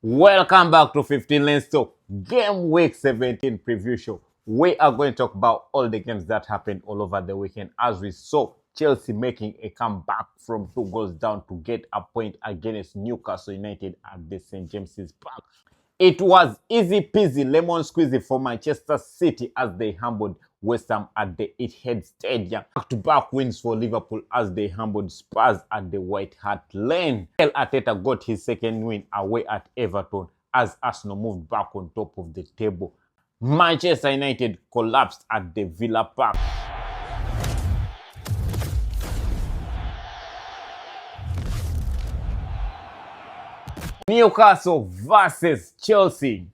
Welcome back to 15 Lanes Talk, Game Week 17 preview show. We are going to talk about all the games that happened all over the weekend as we saw Chelsea making a comeback from 2 goals down to get a point against Newcastle United at the St. James's Park. It was easy peasy lemon squeezy for Manchester City as they humbled West Ham at the Etihad Stadium. Back-to-back wins for Liverpool as they humbled Spurs at the White Hart Lane. El Arteta got his second win away at Everton as Arsenal moved back on top of the table. Manchester United collapsed at the Villa Park. Newcastle versus Chelsea.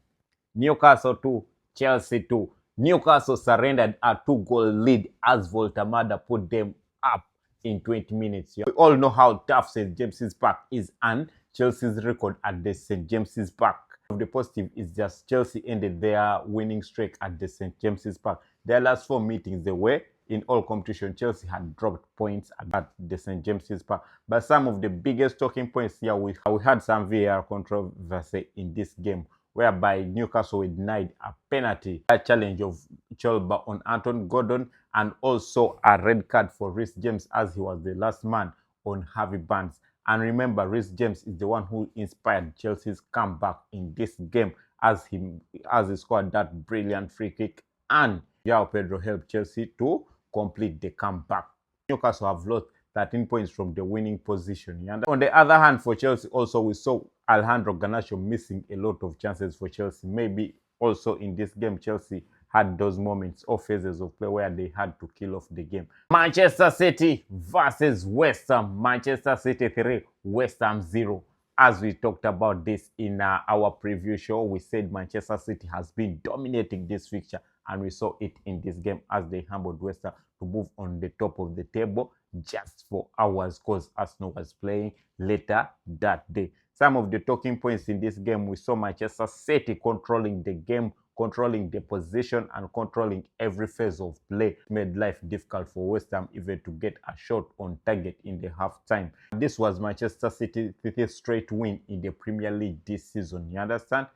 Newcastle 2, Chelsea 2. Newcastle surrendered a 2-goal lead as Voltamada put them up in 20 minutes. We all know how tough St. James's Park is and Chelsea's record at the St. James's Park. The positive is just Chelsea ended their winning streak at the St. James's Park. Their last 4 meetings, they were in all competition. Chelsea had dropped points at the St. James's Park. But some of the biggest talking points here, we had some VAR controversy in this game, whereby Newcastle were denied a penalty, a challenge of Chalobah on Anton Gordon, and also a red card for Reece James as he was the last man on Harvey Barnes. And remember, Reece James is the one who inspired Chelsea's comeback in this game as he scored that brilliant free kick, and João Pedro helped Chelsea to complete the comeback. Newcastle have lost 13 points from the winning position. And on the other hand, for Chelsea also, we saw Alejandro Garnacho missing a lot of chances for Chelsea. Maybe also in this game, Chelsea had those moments or phases of play where they had to kill off the game. Manchester City versus West Ham. Manchester City 3, West Ham 0. As we talked about this in our preview show, we said Manchester City has been dominating this fixture, and we saw it in this game as they humbled West Ham to move on the top of the table just for hours because Arsenal was playing later that day. Some of the talking points in this game, we saw Manchester City controlling the game, controlling the position, and controlling every phase of play. It made life difficult for West Ham even to get a shot on target in the half-time. This was Manchester City's 5th straight win in the Premier League this season. You understand?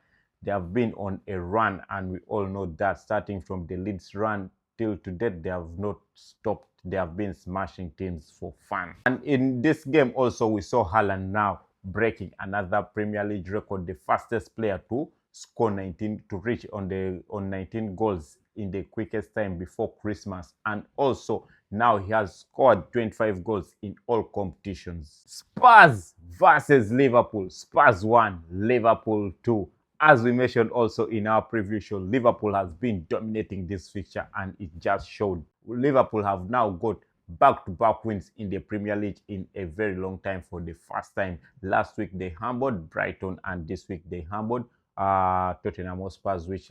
They have been on a run, and we all know that starting from the Leeds run till to date, they have not stopped. They have been smashing teams for fun. And in this game also, we saw Haaland now breaking another Premier League record, the fastest player to score 19, to reach on 19 goals in the quickest time before Christmas. And also now he has scored 25 goals in all competitions. Spurs versus Liverpool. Spurs 1, Liverpool 2. As we mentioned also in our preview show, Liverpool has been dominating this fixture, and it just showed. Liverpool have now got back-to-back wins in the Premier League in a very long time for the first time. Last week they humbled Brighton, and this week they humbled Tottenham Hotspur, which,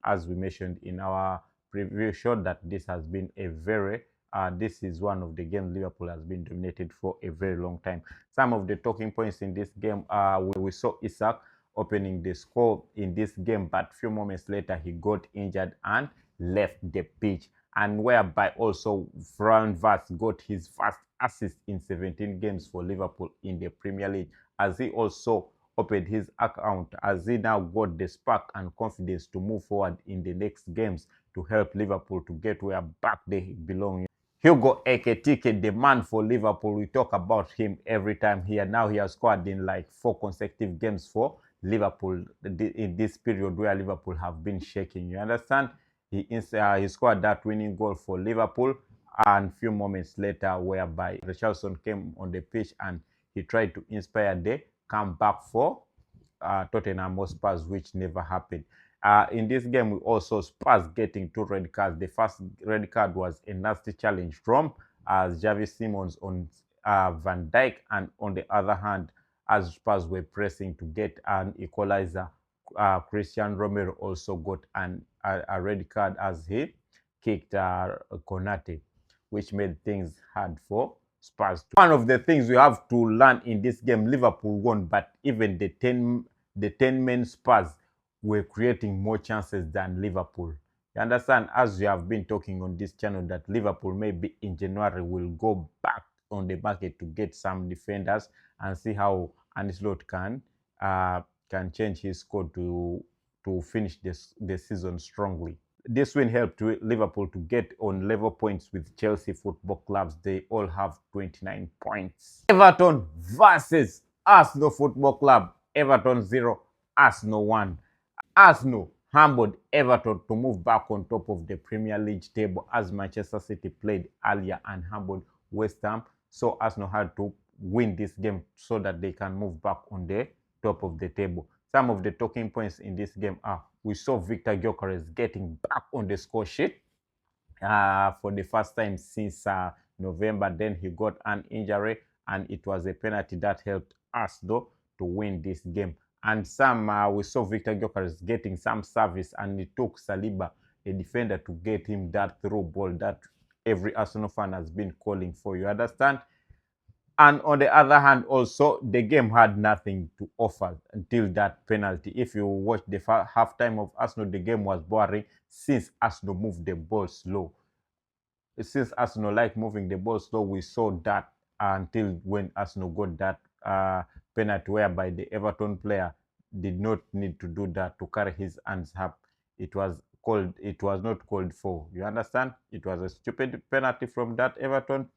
as we mentioned in our preview show, that this has been a very this is one of the games Liverpool has been dominated for a very long time. Some of the talking points in this game, we saw Isak opening the score in this game, but a few moments later he got injured and left the pitch, and whereby also Florian Wirtz got his first assist in 17 games for Liverpool in the Premier League, as he also opened his account, as he now got the spark and confidence to move forward in the next games to help Liverpool to get where back they belong. Hugo Ekitike, the man for Liverpool, we talk about him every time here. Now he has scored in like 4 consecutive games for Liverpool in this period where Liverpool have been shaking. You understand? He scored that winning goal for Liverpool, and a few moments later, whereby Richarlison came on the pitch and he tried to inspire the comeback for Tottenham Hotspur, which never happened. In this game, we also Spurs getting 2 red cards. The first red card was a nasty challenge from Javi Simons on Van Dijk, and on the other hand, as Spurs were pressing to get an equalizer, Christian Romero also got a red card as he kicked Konate, which made things hard for Spurs. One of the things we have to learn in this game, Liverpool won, but even the 10-men Spurs were creating more chances than Liverpool. You understand, as we have been talking on this channel, that Liverpool maybe in January will go back on the market to get some defenders and see how Ancelotti can can change his score to finish the season strongly. This win helped Liverpool to get on level points with Chelsea Football Clubs. They all have 29 points. Everton versus Arsenal Football Club. Everton 0, Arsenal 1. Arsenal humbled Everton to move back on top of the Premier League table as Manchester City played earlier and humbled West Ham. So Arsenal had to win this game so that they can move back on the top of the table. Some of the talking points in this game are: we saw Victor Gyökeres getting back on the score sheet for the first time since November. Then he got an injury, and it was a penalty that helped us though to win this game. And we saw Victor Gyökeres getting some service, and it took Saliba, a defender, to get him that through ball that every Arsenal fan has been calling for. You understand? And on the other hand, also, the game had nothing to offer until that penalty. If you watch the halftime of Arsenal, the game was boring since Arsenal moved the ball slow. Since Arsenal like moving the ball slow, we saw that until when Arsenal got that penalty whereby the Everton player did not need to do that, to carry his hands up. It was not called for. You understand? It was a stupid penalty from that Everton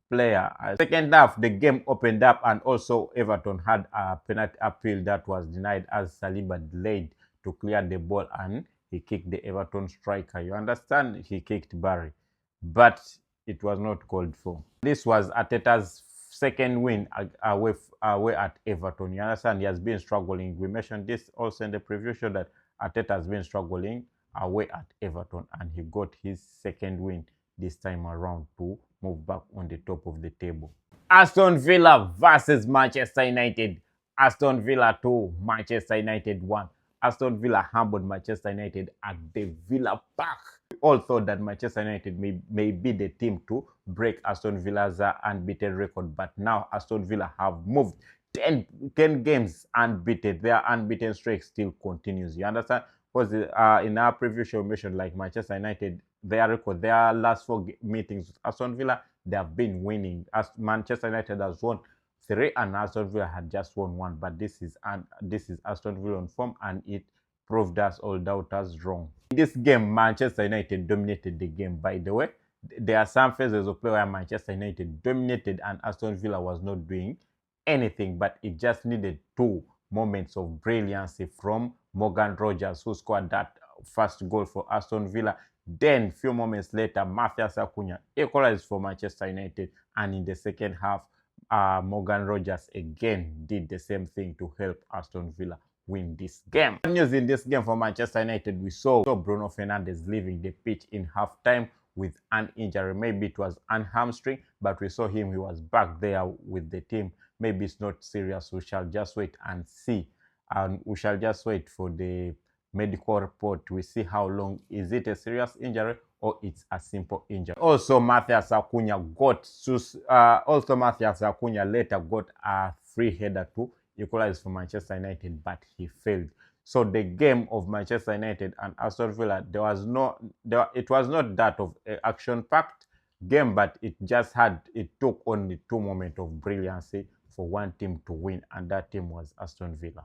player. Second half, the game opened up, and also Everton had a penalty appeal that was denied as Saliba delayed to clear the ball, and he kicked the Everton striker. You understand? He kicked Barry, but it was not called for. This was Arteta's second win away at Everton. You understand? He has been struggling. We mentioned this also in the preview show that Arteta has been struggling away at Everton, and he got his second win this time around to move back on the top of the table. Aston Villa versus Manchester United. Aston Villa 2, Manchester United 1. Aston Villa humbled Manchester United at the Villa Park. We all thought that Manchester United may be the team to break Aston Villa's unbeaten record, but now Aston Villa have moved 10 games unbeaten. Their unbeaten streak still continues. You understand? Because in our previous show, we mentioned like Manchester United, their record, their last 4 meetings with Aston Villa, they have been winning. As Manchester United has won 3 and Aston Villa had just won 1. But this is Aston Villa on form, and it proved us all doubters wrong. In this game, Manchester United dominated the game. By the way, there are some phases of play where Manchester United dominated and Aston Villa was not doing anything, but it just needed 2 moments of brilliancy from Morgan Rogers, who scored that first goal for Aston Villa. Then, few moments later, Matthias Cunha equalized for Manchester United, and in the second half, Morgan Rogers again did the same thing to help Aston Villa win this game. Good news in this game for Manchester United: we saw Bruno Fernandes leaving the pitch in halftime with an injury. Maybe it was an hamstring, but we saw him. He was back there with the team. Maybe it's not serious. We shall just wait and see. And we shall just wait for the medical report. We see how long. Is it a serious injury or it's a simple injury? Also, Matthias Cunha later got a free header to equalize for Manchester United, but he failed. So the game of Manchester United and Aston Villa, it was not that of an action-packed game, but it took only 2 moments of brilliancy for one team to win, and that team was Aston Villa.